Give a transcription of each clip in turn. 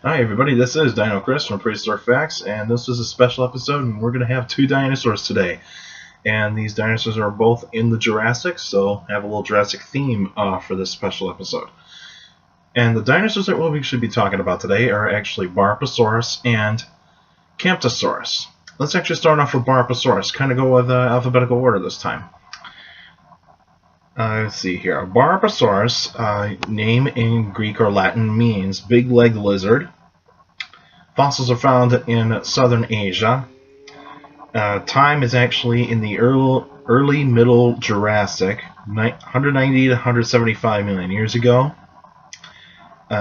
Hi everybody, this is Dino Chris from Prehistoric Facts, and this is a special episode, and we're going to have two dinosaurs today. And these dinosaurs are both in the Jurassic, so have a little Jurassic theme for this special episode. And the dinosaurs that we should be talking about today are actually Barapasaurus and Camptosaurus. Let's actually start off with Barapasaurus, kind of go with alphabetical order this time. Let's see here. Barapasaurus, name in Greek or Latin, means big-legged lizard. Fossils are found in southern Asia. Time is actually in the early middle Jurassic, 190 to 175 million years ago.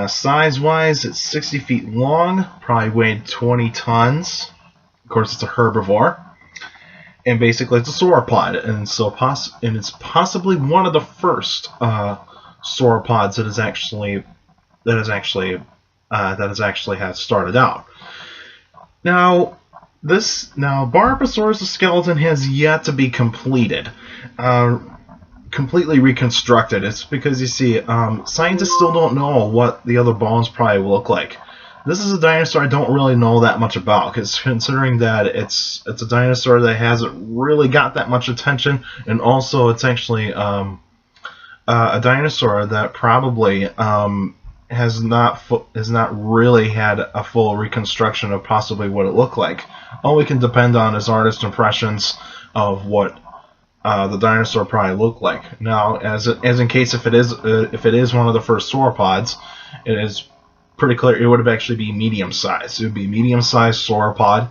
Size-wise, it's 60 feet long, probably weighed 20 tons. Of course, it's a herbivore. And basically, it's a sauropod, and it's possibly one of the first sauropods that has actually has started out. Now, Barapasaurus' skeleton has yet to be completed, completely reconstructed. It's because you see, scientists still don't know what the other bones probably will look like. This is a dinosaur I don't really know that much about, because considering that it's a dinosaur that hasn't really got that much attention, and also it's actually a dinosaur that probably has not really had a full reconstruction of possibly what it looked like. All we can depend on is artist impressions of what the dinosaur probably looked like. Now, as in case if it is one of the first sauropods, it is pretty clear it would have actually be medium sized. It would be medium sized sauropod,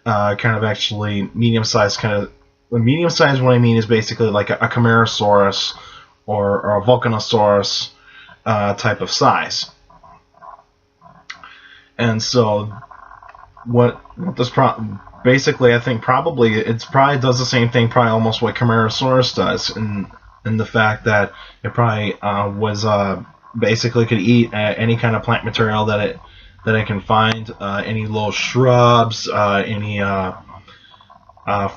kind of actually medium sized kind of. Medium sized, what I mean is basically like a Camarasaurus or a Vulcanosaurus type of size. And so, what this basically, I think probably it probably does the same thing, probably almost what Camarasaurus does, in the fact that it probably was basically could eat any kind of plant material that it can find, any low shrubs, any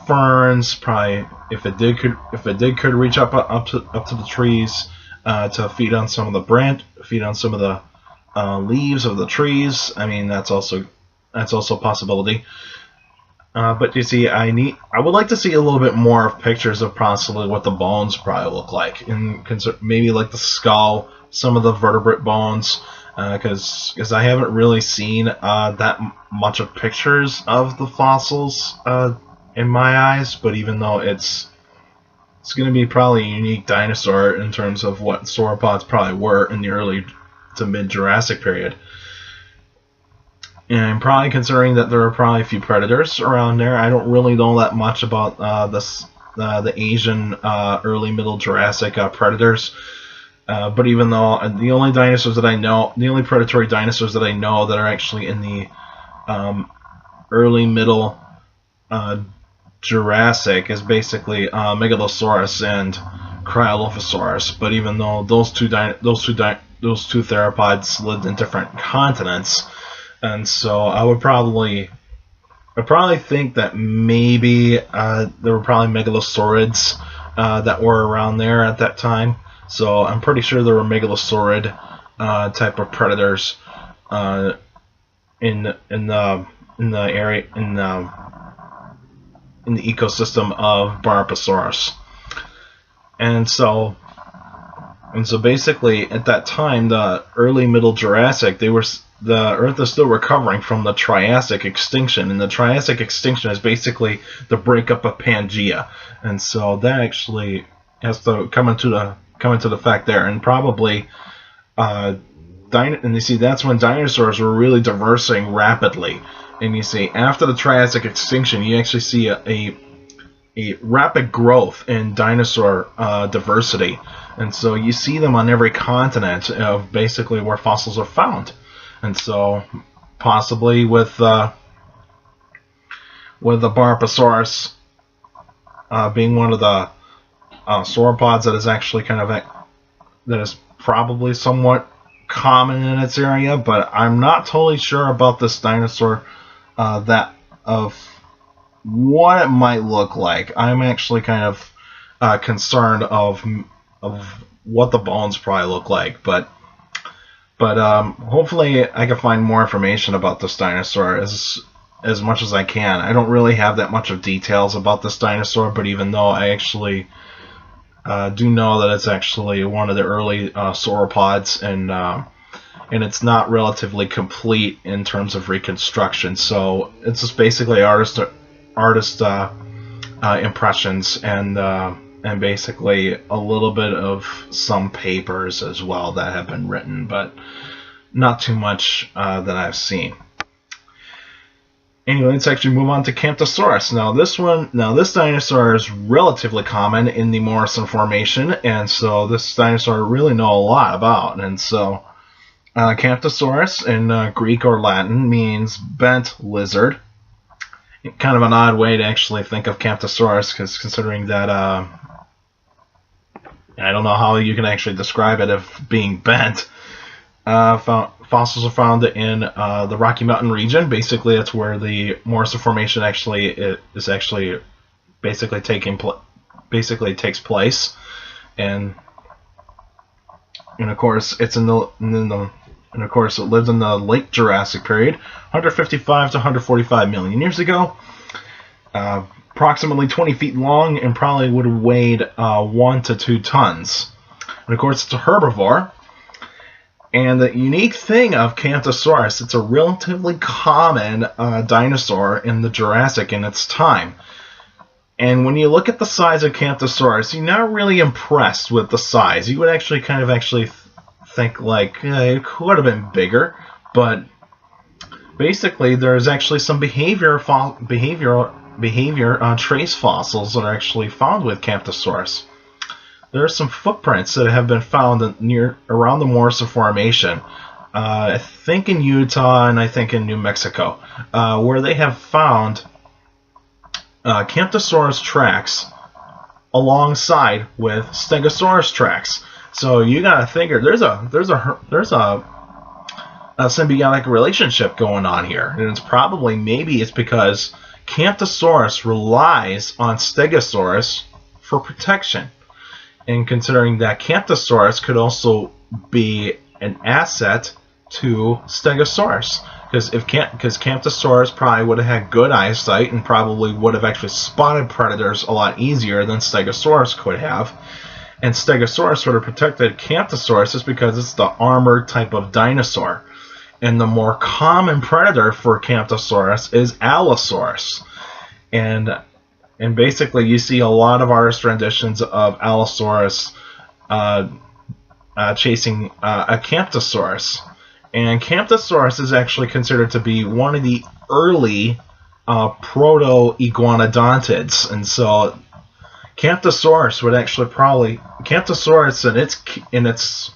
ferns. Probably if it did could reach up to the trees to feed on some of the leaves of the trees. I mean, that's also a possibility. But you see, I would like to see a little bit more of pictures of possibly what the bones probably look like, and maybe like the skull, some of the vertebrate bones, because I haven't really seen that much of pictures of the fossils in my eyes. But even though it's going to be probably a unique dinosaur in terms of what sauropods probably were in the early to mid-Jurassic period. And probably considering that there are probably a few predators around there, I don't really know that much about the Asian early middle Jurassic predators. But even though the only predatory dinosaurs that I know that are actually in the early middle Jurassic is basically Megalosaurus and Cryolophosaurus. But even though those two theropods lived in different continents, and so I would probably think that maybe there were probably megalosaurids that were around there at that time. So I'm pretty sure there were megalosaurid type of predators in the area in the ecosystem of Barapasaurus. And so basically at that time, the early middle Jurassic, the Earth is still recovering from the Triassic extinction, and the Triassic extinction is basically the breakup of Pangea, and so that actually has to come into the fact there, and probably and you see that's when dinosaurs were really diversing rapidly, and you see after the Triassic extinction you actually see a rapid growth in dinosaur diversity, and so you see them on every continent of basically where fossils are found. And so, possibly with the Barapasaurus being one of the sauropods that is actually that is probably somewhat common in its area, but I'm not totally sure about this dinosaur that of what it might look like. I'm actually kind of concerned of what the bones probably look like, but But hopefully I can find more information about this dinosaur as much as I can. I don't really have that much of details about this dinosaur, but even though I actually do know that it's actually one of the early sauropods, and it's not relatively complete in terms of reconstruction. So it's just basically artist impressions and basically a little bit of some papers as well that have been written, but not too much that I've seen. Anyway, let's actually move on to Camptosaurus. Now this dinosaur is relatively common in the Morrison Formation, and so this dinosaur I really know a lot about. And so Camptosaurus in Greek or Latin means bent lizard. Kind of an odd way to actually think of Camptosaurus, because considering that I don't know how you can actually describe it as being bent. Fossils are found in the Rocky Mountain region. Basically, that's where the Morrison Formation actually basically takes place, and of course it's and of course it lived in the late Jurassic period, 155 to 145 million years ago. Approximately 20 feet long, and probably would have weighed 1 to 2 tons. And of course, it's a herbivore. And the unique thing of Camptosaurus, it's a relatively common dinosaur in the Jurassic in its time. And when you look at the size of Camptosaurus, you're not really impressed with the size. You would actually think like it could have been bigger, but basically there's actually some behavior trace fossils that are actually found with Camptosaurus. There are some footprints that have been found around the Morrison Formation, I think in Utah and I think in New Mexico, where they have found Camptosaurus tracks alongside with Stegosaurus tracks. So you gotta figure there's a symbiotic relationship going on here, and maybe it's because Camptosaurus relies on Stegosaurus for protection. And considering that Camptosaurus could also be an asset to Stegosaurus, because Camptosaurus probably would have had good eyesight and probably would have actually spotted predators a lot easier than Stegosaurus could have. And Stegosaurus would have protected Camptosaurus just because it's the armored type of dinosaur. And the more common predator for Camptosaurus is Allosaurus. And basically, you see a lot of artist renditions of Allosaurus chasing a Camptosaurus. And Camptosaurus is actually considered to be one of the early proto-iguanodontids. And so Camptosaurus would actually Camptosaurus in its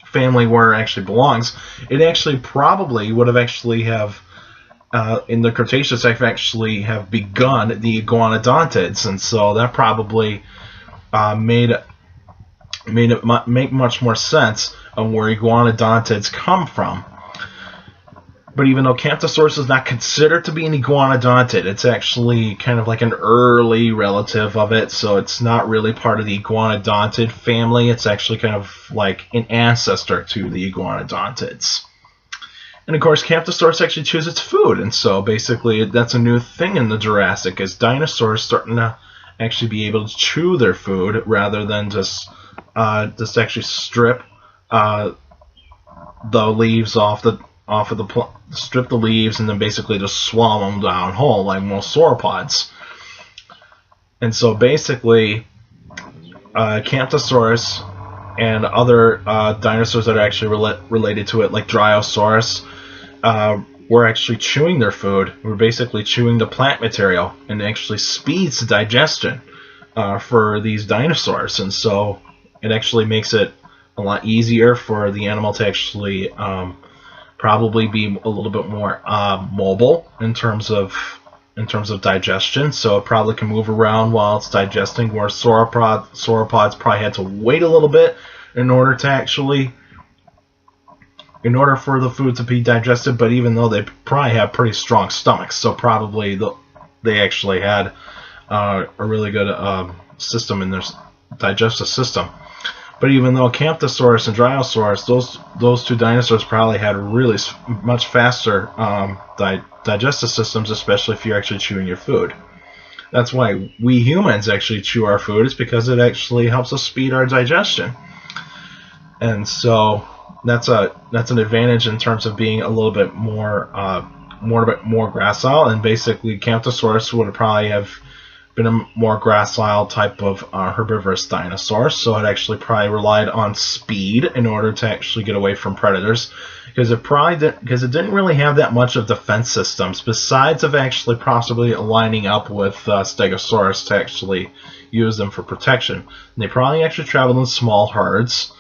family where it actually belongs, it actually probably would have in the Cretaceous have begun the iguanodontids, and so that probably made it make much more sense of where iguanodontids come from. But even though Camptosaurus is not considered to be an iguanodontid, it's actually kind of like an early relative of it, so it's not really part of the iguanodontid family. It's actually kind of like an ancestor to the iguanodontids. And of course, Camptosaurus actually chews its food, and so basically that's a new thing in the Jurassic, is dinosaurs starting to actually be able to chew their food rather than just actually strip the leaves strip the leaves and then basically just swallow them down whole like most sauropods. And so basically, Camptosaurus and other dinosaurs that are actually related to it, like Dryosaurus, were actually chewing their food. We're basically chewing the plant material, and it actually speeds the digestion for these dinosaurs. And so it actually makes it a lot easier for the animal to actually probably be a little bit more mobile in terms of digestion. So it probably can move around while it's digesting, where sauropods probably had to wait a little bit in order for the food to be digested. But even though they probably have pretty strong stomachs, so probably they actually had a really good system in their digestive system. But even though Camptosaurus and Dryosaurus, those two dinosaurs probably had really much faster digestive systems, especially if you're actually chewing your food. That's why we humans actually chew our food, is because it actually helps us speed our digestion. And so that's an advantage in terms of being a little bit more gracile. And basically, Camptosaurus would probably have been a more gracile type of herbivorous dinosaur, so it actually probably relied on speed in order to actually get away from predators, because it didn't really have that much of defense systems besides of actually possibly lining up with Stegosaurus to actually use them for protection. And they probably actually traveled in small herds,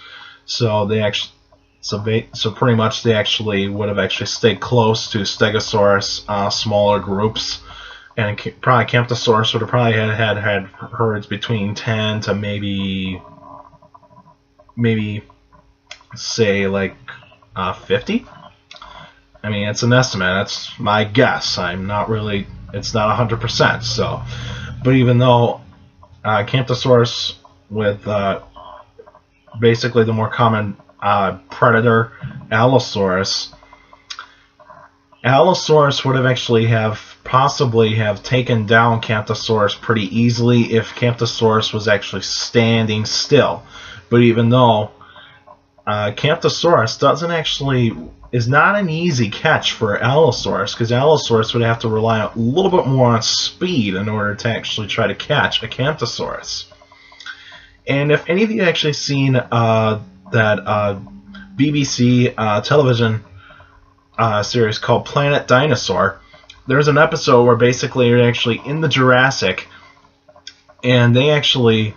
so pretty much they actually would have actually stayed close to Stegosaurus, smaller groups. And probably Camptosaurus would have probably had herds between 10 to maybe say like 50. I mean, it's an estimate. That's my guess. I'm not really. It's not 100%. So, but even though Camptosaurus with basically the more common predator Allosaurus would have actually possibly have taken down Camptosaurus pretty easily if Camptosaurus was actually standing still. But even though Camptosaurus is not an easy catch for Allosaurus, because Allosaurus would have to rely a little bit more on speed in order to actually try to catch a Camptosaurus. And if any of you actually seen that BBC television series called Planet Dinosaur, there's an episode where basically you're actually in the Jurassic, and they actually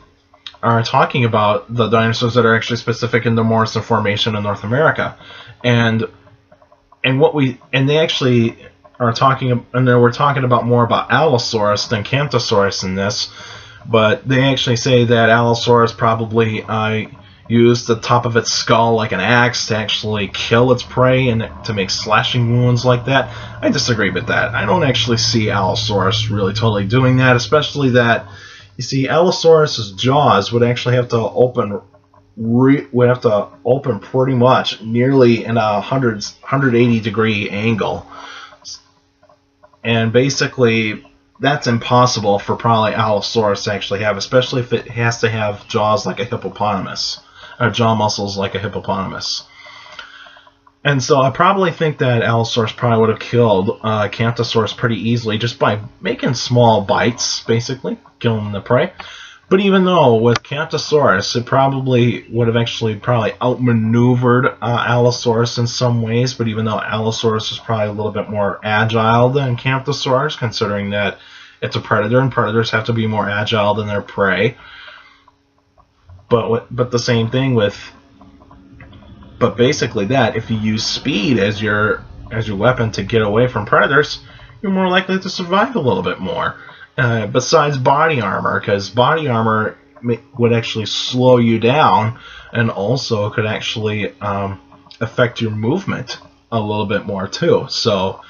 are talking about the dinosaurs that are actually specific in the Morrison Formation in North America, and they actually are talking, and we're talking about more about Allosaurus than Camptosaurus in this, but they actually say that Allosaurus probably used the top of its skull like an axe to actually kill its prey and to make slashing wounds like that. I disagree with that. I don't actually see Allosaurus really totally doing that, especially that, you see, Allosaurus's jaws would actually have to open pretty much nearly in a 180 degree angle, and basically that's impossible for probably Allosaurus to actually have, especially if it has to have jaws like a hippopotamus, or jaw muscles like a hippopotamus. And so I probably think that Allosaurus probably would have killed Camptosaurus pretty easily just by making small bites, basically, killing the prey. But even though with Camptosaurus, it probably would have actually probably outmaneuvered Allosaurus in some ways, but even though Allosaurus is probably a little bit more agile than Camptosaurus, considering that it's a predator, and predators have to be more agile than their prey. But the same thing with, but basically that if you use speed as your weapon to get away from predators, you're more likely to survive a little bit more. Besides body armor, because body armor would actually slow you down, and also could actually affect your movement a little bit more too. So,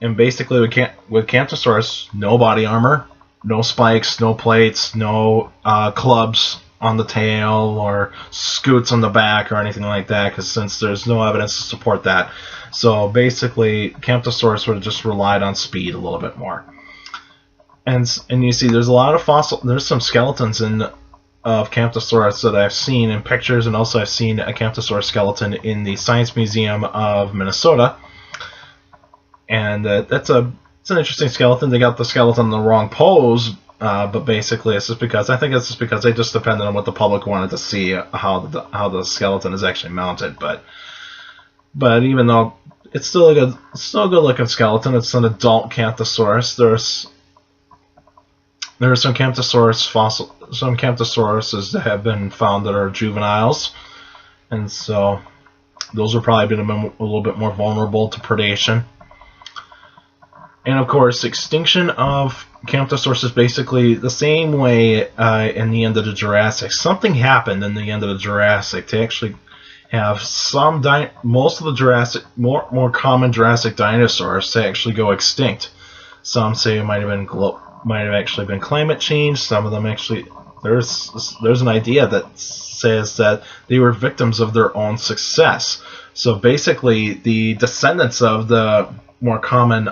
and basically with Camptosaurus, no body armor, no spikes, no plates, no clubs on the tail or scoots on the back or anything like that, because since there's no evidence to support that. So basically, Camptosaurus would have just relied on speed a little bit more. And you see, there's a lot of there's some skeletons of Camptosaurus that I've seen in pictures, and also I've seen a Camptosaurus skeleton in the Science Museum of Minnesota. And it's an interesting skeleton. They got the skeleton in the wrong pose, but basically it's just because they just depended on what the public wanted to see, how the skeleton is actually mounted. But even though it's still a good looking skeleton, it's an adult Camptosaurus. There are some Camptosauruses that have been found that are juveniles, and so those are probably been a little bit more vulnerable to predation. And of course, extinction of Camptosaurus is basically the same way in the end of the Jurassic. Something happened in the end of the Jurassic to actually have most of the Jurassic, more common Jurassic dinosaurs to actually go extinct. Some say it might have actually been climate change. Some there's an idea that says that they were victims of their own success. So basically, the descendants of the more common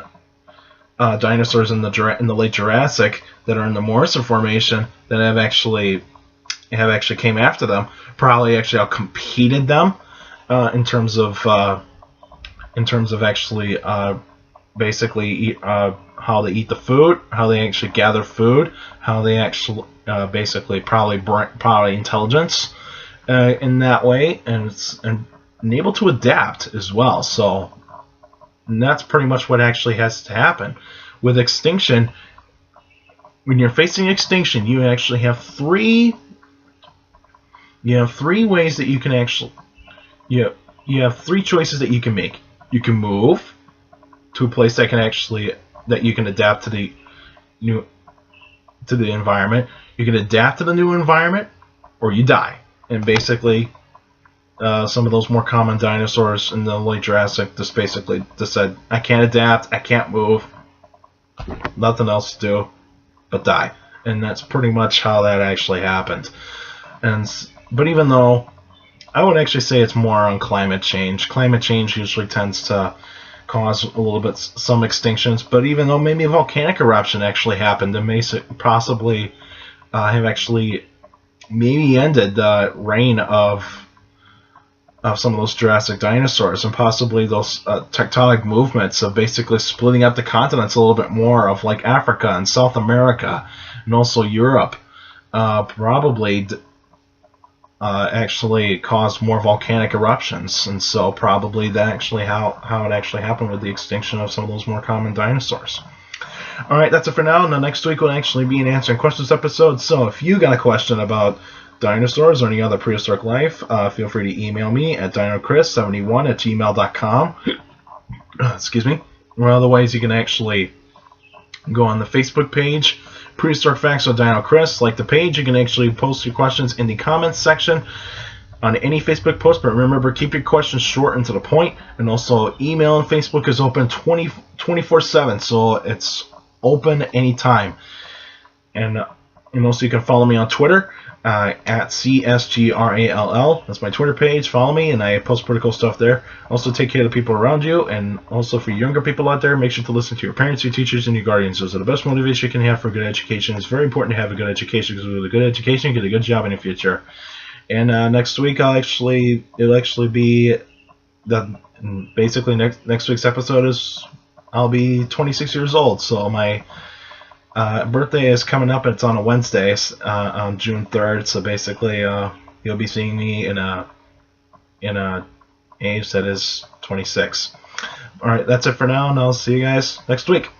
dinosaurs in the late Jurassic that are in the Morrison Formation that have actually came after them probably actually outcompeted them in terms of actually basically how they eat the food, how they actually gather food, how they actually basically probably intelligence in that way, and able to adapt as well. So that's pretty much what actually has to happen with extinction. When you're facing extinction, you actually have three ways that you can actually you have three choices that you can make. You can move to a place that you can adapt to the environment. You can adapt to the new environment, or you die. And basically, some of those more common dinosaurs in the late Jurassic just said, I can't adapt, I can't move, nothing else to do but die. And that's pretty much how that actually happened. But even though I would actually say it's more on climate change. Climate change usually tends to cause a little bit some extinctions, but even though maybe a volcanic eruption actually happened and may possibly have actually maybe ended the reign of some of those Jurassic dinosaurs, and possibly those tectonic movements of basically splitting up the continents a little bit more, of like Africa and South America and also Europe, probably actually caused more volcanic eruptions, and so probably that actually how it actually happened with the extinction of some of those more common dinosaurs. Alright, that's it for now. Now next week will actually be an answering questions episode, so if you got a question about dinosaurs or any other prehistoric life, feel free to email me at dinocris71@gmail.com. Excuse me. Or otherwise you can actually go on the Facebook page, Prehistoric Facts with Dino Chris. Like the page, you can actually post your questions in the comments section on any Facebook post, but remember, keep your questions short and to the point. And also, email and Facebook is open 24/7, so it's open anytime. And also, you can follow me on Twitter at CSGRALL. That's my Twitter page. Follow me, and I post pretty cool stuff there. Also, take care of the people around you, and also for younger people out there, make sure to listen to your parents, your teachers, and your guardians. Those are the best motivation you can have for good education. It's very important to have a good education, because with a good education, you get a good job in the future. And next week, it'll actually be basically next week's episode is I'll be 26 years old, so my birthday is coming up. It's on a Wednesday, on June 3rd. So basically, you'll be seeing me in a age that is 26. All right, that's it for now, and I'll see you guys next week.